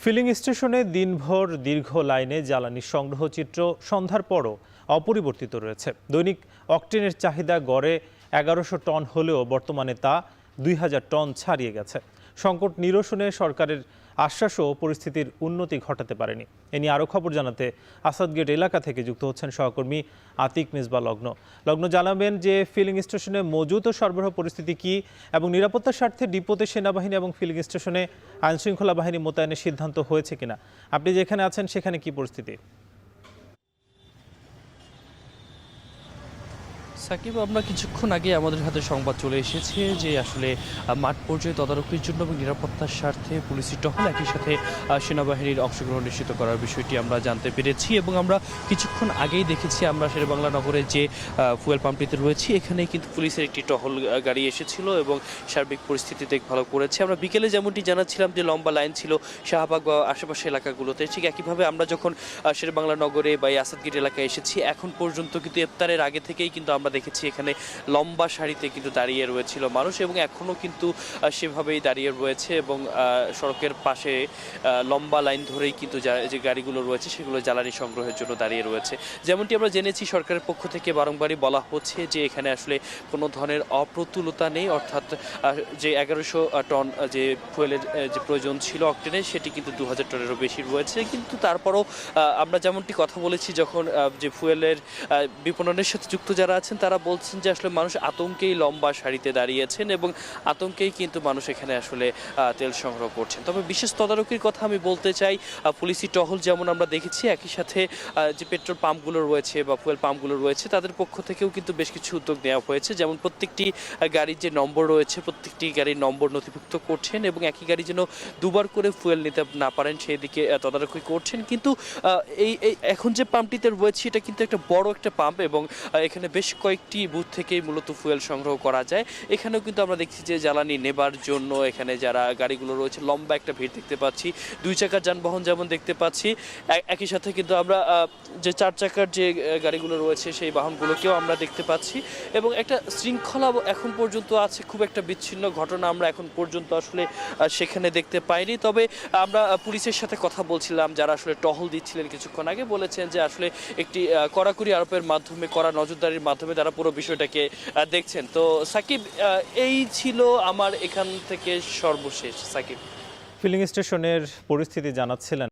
Feeling স্টেশনে দিনভর দীর্ঘ লাইনে জ্বালানি সংগ্রহ চিত্র সন্ধ্যার পরও অপরিবর্তিত রয়েছে। দৈনিক অকটেনের চাহিদা গড়ে 1100 টন হলেও বর্তমানে তা 2000 টন ছাড়িয়ে গেছে। সংকট নিরসনে সরকারের আশ্বাসও পরিস্থিতির উন্নতি ঘটাতে পারেনি। এ নিয়ে আরও খবর জানাতে আসাদগেট এলাকা থেকে যুক্ত হচ্ছেন সহকর্মী আতিক মিসবা লগ্ন। জানাবেন যে ফিলিং স্টেশনে মজুত ও সরবরাহ পরিস্থিতি কি এবং নিরাপত্তার স্বার্থে ডিপোতে সেনাবাহিনী এবং ফিলিং স্টেশনে আইনশৃঙ্খলা বাহিনী মোতায়েনের সিদ্ধান্ত হয়েছে কিনা, আপনি যেখানে আছেন সেখানে কি পরিস্থিতি? সাকিব, আমরা কিছুক্ষণ আগে আমাদের হাতে সংবাদ চলে এসেছে যে আসলে মাঠ পর্যায়ে তদারকির জন্য এবং নিরাপত্তার স্বার্থে পুলিশি টহল একই সাথে সেনাবাহিনীর অংশগ্রহণ নিশ্চিত করার বিষয়টি আমরা জানতে পেরেছি এবং আমরা কিছুক্ষণ আগেই দেখেছি আমরা শেরেবাংলা নগরে যে ফুয়েল পাম্পটিতে রয়েছি এখানে কিন্তু পুলিশের একটি টহল গাড়ি এসেছিল এবং সার্বিক পরিস্থিতি ভালো করেছে। আমরা বিকেলে যেমনটি জানাচ্ছিলাম যে লম্বা লাইন ছিল শাহবাগ বা আশেপাশে এলাকাগুলোতে, ঠিক একইভাবে আমরা যখন শেরেবাংলা নগরে বা আসাদগেট এলাকায় এসেছি এখন পর্যন্ত কিন্তু ইফতারের আগে থেকেই কিন্তু আমরা দেখেছি এখানে লম্বা সারিতে কিন্তু দাঁড়িয়ে রয়েছিল মানুষ এবং এখনও কিন্তু সেভাবেই দাঁড়িয়ে রয়েছে এবং সড়কের পাশে লম্বা লাইন ধরেই কিন্তু যে গাড়িগুলো রয়েছে সেগুলো জ্বালানি সংগ্রহের জন্য দাঁড়িয়ে রয়েছে। যেমনটি আমরা জেনেছি সরকারের পক্ষ থেকে বারংবারই বলা হচ্ছে যে এখানে আসলে কোনো ধরনের অপ্রতুলতা নেই, অর্থাৎ যে 1100 টন যে ফুয়েলের যে প্রয়োজন ছিল অক্টেনের সেটি কিন্তু 2000 টনেরও বেশি রয়েছে। কিন্তু তারপরও আমরা যেমনটি কথা বলেছি যখন যে ফুয়েলের বিপণনের সাথে যুক্ত যারা আছেন তারা বলছেন যে আসলে মানুষ আতঙ্কেই লম্বা সারিতে দাঁড়িয়েছেন এবং আতঙ্কেই কিন্তু মানুষ এখানে আসলে তেল সংগ্রহ করছেন। তবে বিশেষ তদারকির কথা আমি বলতে চাই, পুলিশি টহল যেমন আমরা দেখেছি একই সাথে যে পেট্রোল পাম্পগুলো রয়েছে বা ফুয়েল পাম্পগুলো রয়েছে তাদের পক্ষ থেকেও কিন্তু বেশ কিছু উদ্যোগ নেওয়া হয়েছে। যেমন প্রত্যেকটি গাড়ির যে নম্বর রয়েছে প্রত্যেকটি গাড়ির নম্বর নথিভুক্ত করছেন এবং একই গাড়ি যেন দুবার করে ফুয়েল নিতে না পারেন সেই দিকে তদারকি করছেন। কিন্তু এই এখন যে পাম্পটিতে রয়েছে এটা কিন্তু একটা বড় একটা পাম্প এবং এখানে বেশ কয়েকটি বুথ থেকেই মূলত ফুয়েল সংগ্রহ করা যায়। এখানেও কিন্তু আমরা দেখছি যে জ্বালানি নেবার জন্য এখানে যারা গাড়িগুলো রয়েছে লম্বা একটা ভিড় দেখতে পাচ্ছি। 2 চাকার যানবাহন যেমন দেখতে পাচ্ছি একই সাথে কিন্তু আমরা যে 4 চাকার যে গাড়িগুলো রয়েছে সেই বাহনগুলোকেও আমরা দেখতে পাচ্ছি এবং একটা শৃঙ্খলা এখন পর্যন্ত আছে। খুব একটা বিচ্ছিন্ন ঘটনা আমরা এখন পর্যন্ত আসলে সেখানে দেখতে পাইনি। তবে আমরা পুলিশের সাথে কথা বলছিলাম যারা আসলে টহল দিচ্ছিলেন কিছুক্ষণ আগে, বলেছেন যে আসলে একটি কড়াকড়ি আরোপের মাধ্যমে কড়া নজরদারির মাধ্যমে তারা পুরো বিষয়টাকে দেখছেন। তো সাকিব, এই ছিল আমার এখান থেকে সর্বশেষ। সাকিব, ফিলিং স্টেশনের পরিস্থিতি জানাচ্ছিলেন